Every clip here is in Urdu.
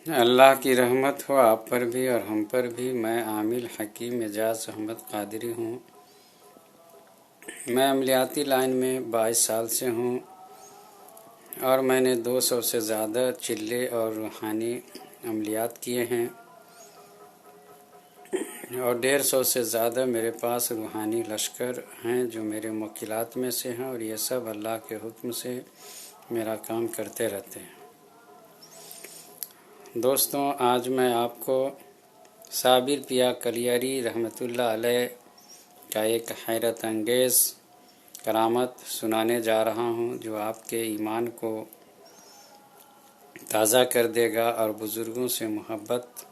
اللہ کی رحمت ہو آپ پر بھی اور ہم پر بھی۔ میں عامل حکیم اعجاز احمد قادری ہوں۔ میں عملیاتی لائن میں 22 سال سے ہوں اور میں نے 200 سے زیادہ چلے اور روحانی عملیات کیے ہیں اور 150 سے زیادہ میرے پاس روحانی لشکر ہیں جو میرے موکلات میں سے ہیں، اور یہ سب اللہ کے حکم سے میرا کام کرتے رہتے ہیں۔ دوستوں، آج میں آپ کو صابر پیا کلیاری رحمۃ اللہ علیہ کا ایک حیرت انگیز کرامت سنانے جا رہا ہوں جو آپ کے ایمان کو تازہ کر دے گا اور بزرگوں سے محبت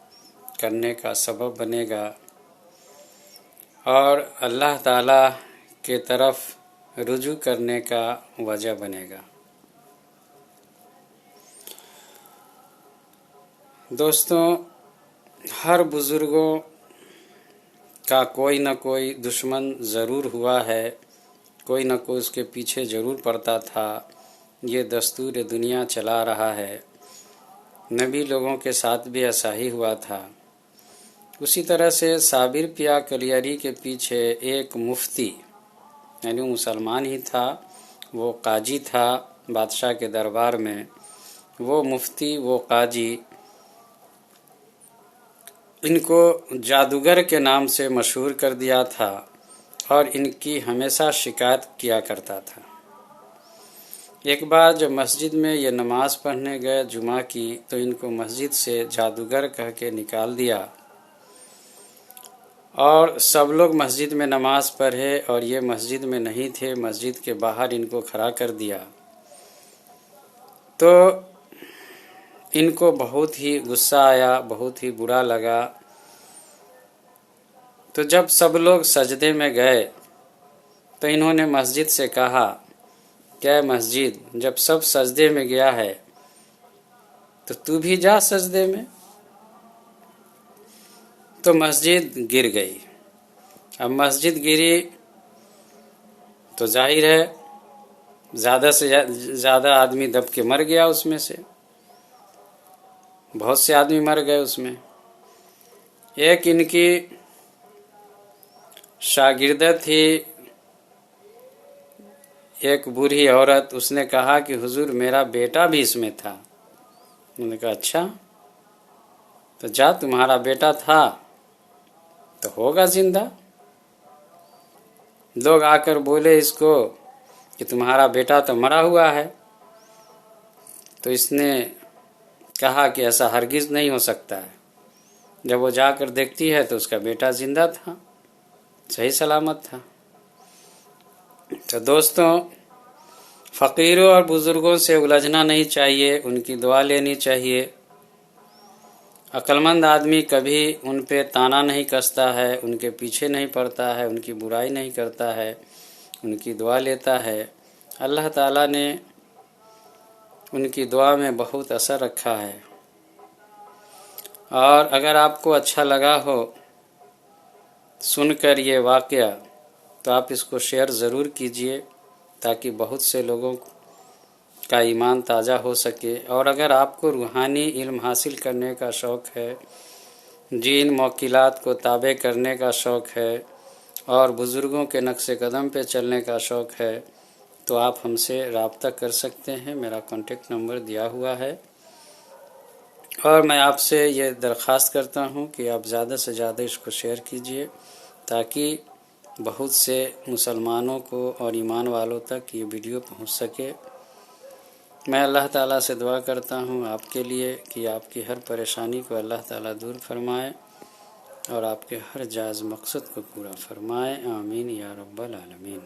کرنے کا سبب بنے گا اور اللہ تعالیٰ کے طرف رجوع کرنے کا وجہ بنے گا۔ دوستوں، ہر بزرگوں کا کوئی نہ کوئی دشمن ضرور ہوا ہے، کوئی نہ کوئی اس کے پیچھے ضرور پڑتا تھا۔ یہ دستور دنیا چلا رہا ہے۔ نبی لوگوں کے ساتھ بھی ایسا ہی ہوا تھا۔ اسی طرح سے صابر پیا کلیاری کے پیچھے ایک مفتی، یعنی مسلمان ہی تھا، وہ قاضی تھا بادشاہ کے دربار میں۔ وہ مفتی، وہ قاضی، ان کو جادوگر کے نام سے مشہور کر دیا تھا اور ان کی ہمیشہ شکایت کیا کرتا تھا۔ ایک بار جب مسجد میں یہ نماز پڑھنے گئے جمعہ کی تو ان کو مسجد سے جادوگر کہہ کے نکال دیا اور سب لوگ مسجد میں نماز پڑھے اور یہ مسجد میں نہیں تھے، مسجد کے باہر ان کو کھڑا کر دیا۔ تو ان کو بہت ہی غصہ آیا، بہت ہی برا لگا۔ تو جب سب لوگ سجدے میں گئے تو انہوں نے مسجد سے کہا، کیا مسجد، جب سب سجدے میں گیا ہے تو بھی جا سجدے میں۔ تو مسجد گر گئی۔ اب مسجد گری تو ظاہر ہے زیادہ سے زیادہ آدمی دب کے مر گیا، اس میں سے بہت سے آدمی مر گئے اس میں۔ ایک ان کی شاگردہ تھی، ایک بوڑھی عورت، اس نے کہا کہ حضور میرا بیٹا بھی اس میں تھا۔ انہوں نے کہا اچھا، تو جا تمہارا بیٹا تھا تو ہوگا زندہ۔ لوگ آ کر بولے اس کو کہ تمہارا بیٹا تو مرا ہوا ہے۔ تو اس نے کہا کہ ایسا ہرگز نہیں ہو سکتا ہے۔ جب وہ جا کر دیکھتی ہے تو اس کا بیٹا زندہ تھا، صحیح سلامت تھا۔ تو دوستوں، فقیروں اور بزرگوں سے الجھنا نہیں چاہیے، ان کی دعا لینی چاہیے۔ عقلمند آدمی کبھی ان پہ طعنہ نہیں کستا ہے، ان کے پیچھے نہیں پڑتا ہے، ان کی برائی نہیں کرتا ہے، ان کی دعا لیتا ہے۔ اللہ تعالیٰ نے ان کی دعا میں بہت اثر رکھا ہے۔ اور اگر آپ کو اچھا لگا ہو سن کر یہ واقعہ تو آپ اس کو شیئر ضرور کیجئے تاکہ بہت سے لوگوں کا ایمان تازہ ہو سکے۔ اور اگر آپ کو روحانی علم حاصل کرنے کا شوق ہے، جن موکلات کو تابع کرنے کا شوق ہے اور بزرگوں کے نقش قدم پہ چلنے کا شوق ہے تو آپ ہم سے رابطہ کر سکتے ہیں۔ میرا کانٹیکٹ نمبر دیا ہوا ہے اور میں آپ سے یہ درخواست کرتا ہوں کہ آپ زیادہ سے زیادہ اس کو شیئر کیجئے تاکہ بہت سے مسلمانوں کو اور ایمان والوں تک یہ ویڈیو پہنچ سکے۔ میں اللہ تعالیٰ سے دعا کرتا ہوں آپ کے لیے کہ آپ کی ہر پریشانی کو اللہ تعالیٰ دور فرمائے اور آپ کے ہر جائز مقصد کو پورا فرمائے۔ آمین یا رب العالمین۔